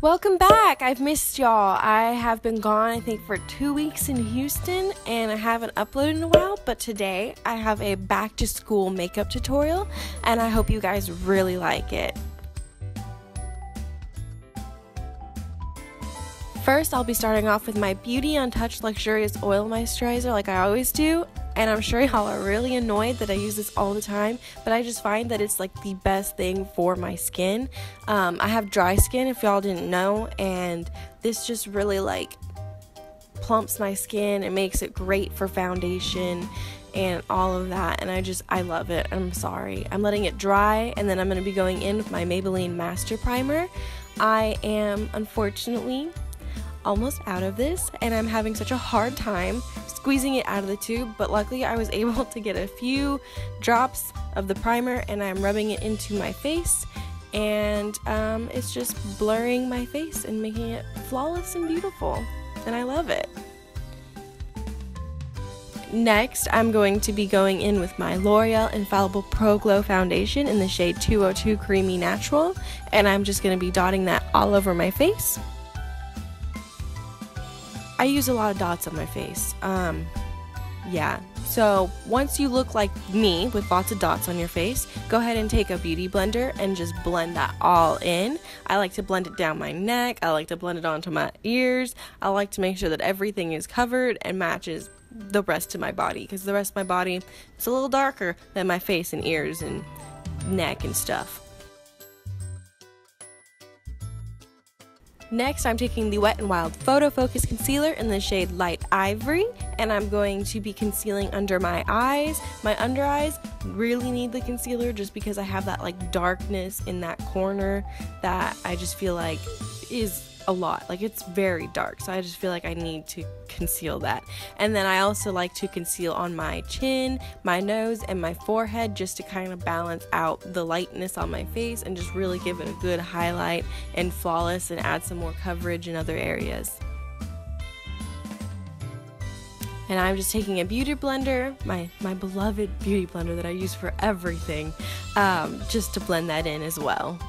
Welcome back! I've missed y'all. I have been gone, I think, for 2 weeks in Houston, and I haven't uploaded in a while, but today I have a back to school makeup tutorial, and I hope you guys really like it. First, I'll be starting off with my Beauty Untouched Luxurious Oil Moisturizer like I always do. And I'm sure y'all are really annoyed that I use this all the time, but I just find that it's like the best thing for my skin. I have dry skin, if y'all didn't know, and this just really like plumps my skin and makes it great for foundation and all of that, and I love it. I'm sorry. I'm letting it dry, and then I'm going to be going in with my Maybelline Master Primer. I am unfortunately almost out of this, and I'm having such a hard time squeezing it out of the tube, but luckily I was able to get a few drops of the primer, and I'm rubbing it into my face, and it's just blurring my face and making it flawless and beautiful, and I love it. Next, I'm going to be going in with my Loreal Infallible Pro Glow Foundation in the shade 202 Creamy Natural, and I'm just going to be dotting that all over my face. I use a lot of dots on my face. Yeah. So once you look like me with lots of dots on your face, go ahead and take a beauty blender and just blend that all in. I like to blend it down my neck. I like to blend it onto my ears. I like to make sure that everything is covered and matches the rest of my body, because the rest of my body is a little darker than my face and ears and neck and stuff. Next, I'm taking the Wet n Wild Photo Focus Concealer in the shade Light Ivory, and I'm going to be concealing under my eyes. My under eyes really need the concealer just because I have that like darkness in that corner that I just feel like is a lot. Like, it's very dark, so I just feel like I need to conceal that. And then I also like to conceal on my chin, my nose, and my forehead just to kind of balance out the lightness on my face and just really give it a good highlight and flawless and add some more coverage in other areas. And I'm just taking a beauty blender, my beloved beauty blender that I use for everything, just to blend that in as well.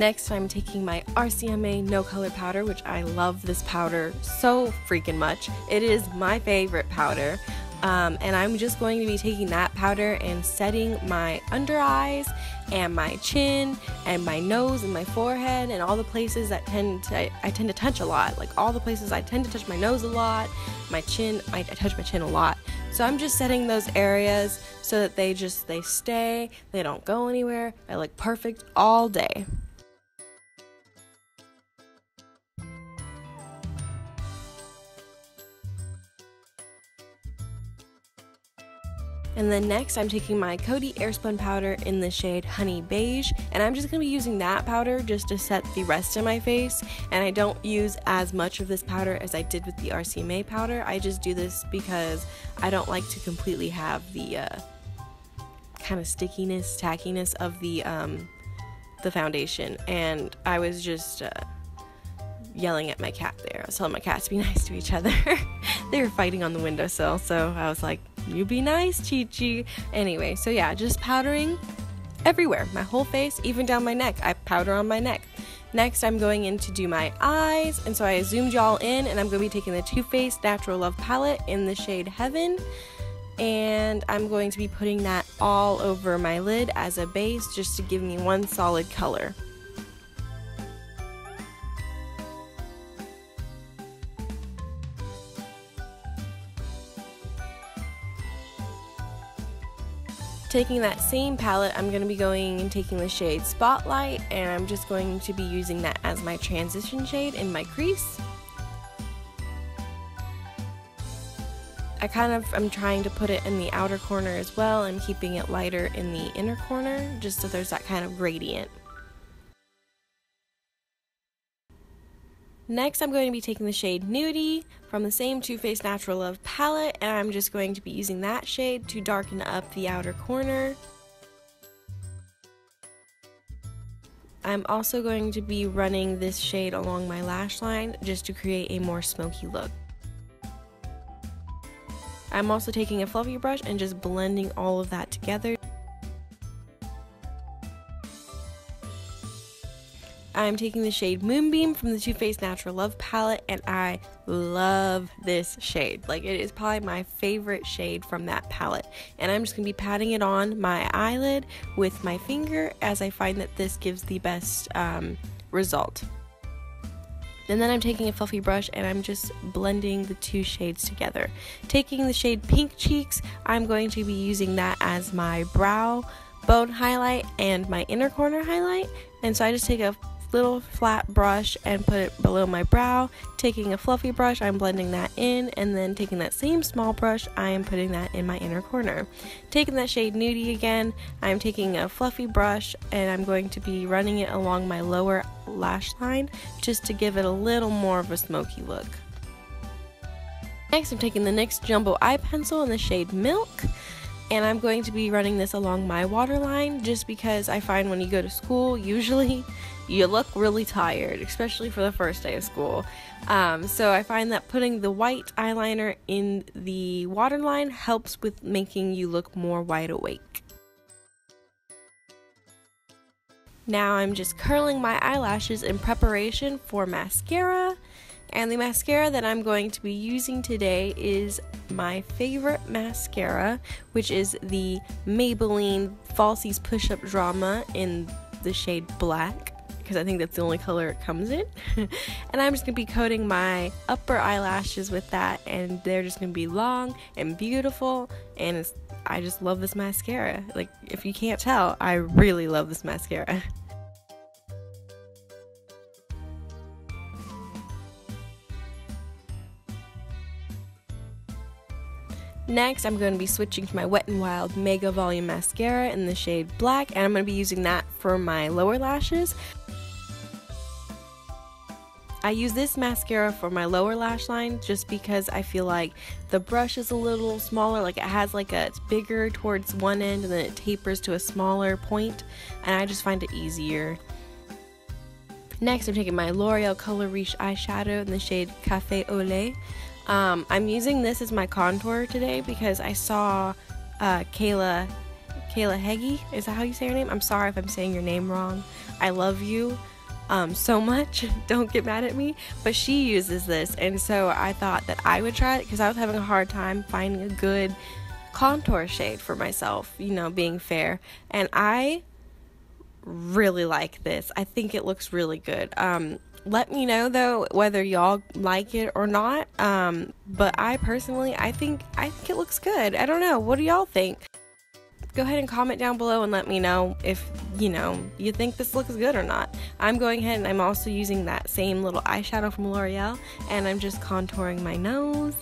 Next, I'm taking my RCMA No Color Powder, which I love this powder so freaking much. It is my favorite powder. And I'm just going to be taking that powder and setting my under eyes and my chin and my nose and my forehead and all the places that I tend to touch a lot. Like all the places I tend to touch my nose a lot, my chin, I touch my chin a lot. So I'm just setting those areas so that they stay, they don't go anywhere. I look perfect all day. And then next, I'm taking my Cody Airspun powder in the shade Honey Beige, and I'm just going to be using that powder just to set the rest of my face. And I don't use as much of this powder as I did with the RCMA powder. I just do this because I don't like to completely have the kind of stickiness, tackiness of the foundation. And I was just yelling at my cat there. I was telling my cats to be nice to each other. They were fighting on the windowsill, so I was like, you be nice, Chi-Chi. Anyway, so yeah, just powdering everywhere. My whole face, even down my neck. I powder on my neck. Next, I'm going in to do my eyes, and so I zoomed y'all in, and I'm going to be taking the Too Faced Natural Love palette in the shade Heaven, and I'm going to be putting that all over my lid as a base just to give me one solid color. Taking that same palette, I'm going to be going and taking the shade Spotlight, and I'm just going to be using that as my transition shade in my crease. I'm trying to put it in the outer corner as well and keeping it lighter in the inner corner, just so there's that kind of gradient. Next, I'm going to be taking the shade Nudie from the same Too Faced Natural Love palette, and I'm just going to be using that shade to darken up the outer corner. I'm also going to be running this shade along my lash line just to create a more smoky look. I'm also taking a fluffy brush and just blending all of that together. I'm taking the shade Moonbeam from the Too Faced Natural Love palette, and I love this shade. Like, it is probably my favorite shade from that palette. And I'm just going to be patting it on my eyelid with my finger, as I find that this gives the best result. And then I'm taking a fluffy brush and I'm just blending the two shades together. Taking the shade Pink Cheeks, I'm going to be using that as my brow bone highlight and my inner corner highlight. And so I just take a little flat brush and put it below my brow. Taking a fluffy brush, I'm blending that in, and then taking that same small brush, I am putting that in my inner corner. Taking that shade Nudie again, I'm taking a fluffy brush and I'm going to be running it along my lower lash line just to give it a little more of a smoky look. Next, I'm taking the NYX Jumbo Eye Pencil in the shade Milk, and I'm going to be running this along my waterline, just because I find when you go to school, usually you look really tired, especially for the first day of school. So I find that putting the white eyeliner in the waterline helps with making you look more wide awake. Now I'm just curling my eyelashes in preparation for mascara. And the mascara that I'm going to be using today is my favorite mascara, which is the Maybelline Falsies Push-Up Drama in the shade Black, because I think that's the only color it comes in. And I'm just going to be coating my upper eyelashes with that, and they're just going to be long and beautiful, and I just love this mascara. Like, if you can't tell, I really love this mascara. Next, I'm going to be switching to my Wet n Wild Mega Volume Mascara in the shade Black, and I'm going to be using that for my lower lashes. I use this mascara for my lower lash line just because I feel like the brush is a little smaller, like it has like it's bigger towards one end and then it tapers to a smaller point, and I just find it easier. Next, I'm taking my L'Oreal Color Riche eyeshadow in the shade Café au Lait. I'm using this as my contour today because I saw Kayla Heggie, is that how you say her name? I'm sorry if I'm saying your name wrong. I love you so much, don't get mad at me, but she uses this, and so I thought that I would try it because I was having a hard time finding a good contour shade for myself, you know, being fair, and I really like this. I think it looks really good. Let me know though whether y'all like it or not, but I personally I think it looks good. I don't know, what do y'all think? Go ahead and comment down below and let me know if you think this looks good or not. I'm going ahead and I'm also using that same little eyeshadow from L'Oreal, and I'm just contouring my nose.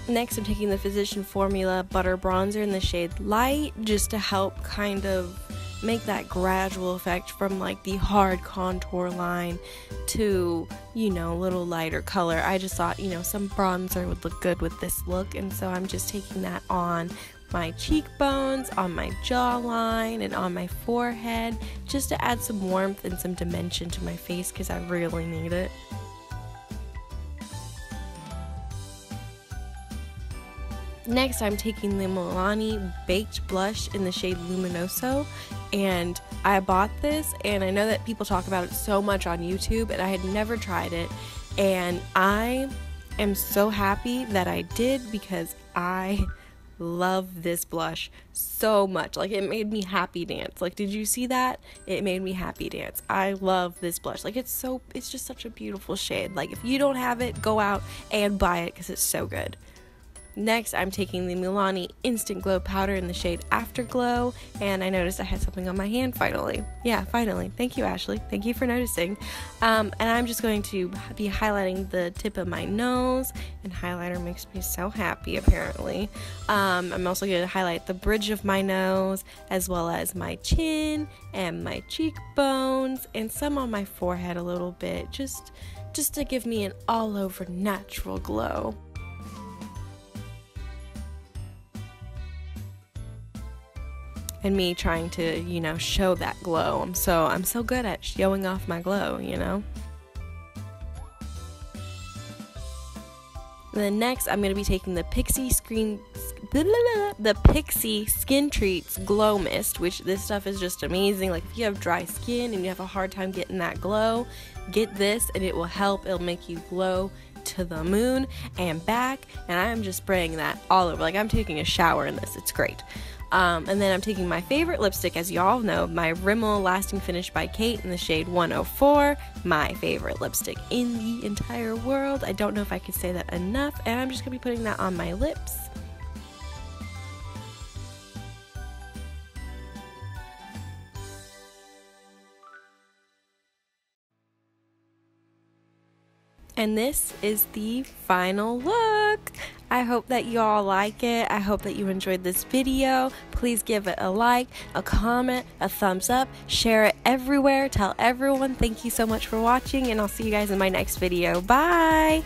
Next, I'm taking the Physician Formula Butter Bronzer in the shade Light, just to help kind of make that gradual effect from like the hard contour line to, a little lighter color. I just thought, some bronzer would look good with this look, and so I'm just taking that on my cheekbones, on my jawline, and on my forehead, just to add some warmth and some dimension to my face because I really need it. Next, I'm taking the Milani Beige Blush in the shade Luminoso, and I bought this, and I know that people talk about it so much on YouTube, and I had never tried it, and I am so happy that I did because I love this blush so much. Like, it made me happy dance. Like, did you see that? It made me happy dance. I love this blush. Like, it's just such a beautiful shade. Like, if you don't have it, go out and buy it because it's so good. Next, I'm taking the Milani Instant Glow Powder in the shade Afterglow, and I noticed I had something on my hand finally. Yeah, finally. Thank you, Ashley. Thank you for noticing. And I'm just going to be highlighting the tip of my nose, and highlighter makes me so happy, apparently. I'm also going to highlight the bridge of my nose, as well as my chin, and my cheekbones, and some on my forehead a little bit, just to give me an all-over natural glow. And me trying to, you know, show that glow. I'm so good at showing off my glow, you know. And then next, I'm going to be taking the Pixi Skintreats Glow Mist, which this stuff is just amazing. Like, if you have dry skin and you have a hard time getting that glow, get this and it will help. It'll make you glow to the moon and back. And I'm just spraying that all over. Like, I'm taking a shower in this. It's great. And then I'm taking my favorite lipstick, as y'all know, my Rimmel Lasting Finish by Kate in the shade 104. My favorite lipstick in the entire world. I don't know if I could say that enough. And I'm just going to be putting that on my lips. And this is the final look. I hope that you all like it. I hope that you enjoyed this video. Please give it a like, a comment, a thumbs up, share it everywhere, tell everyone. Thank you so much for watching, and I'll see you guys in my next video. Bye!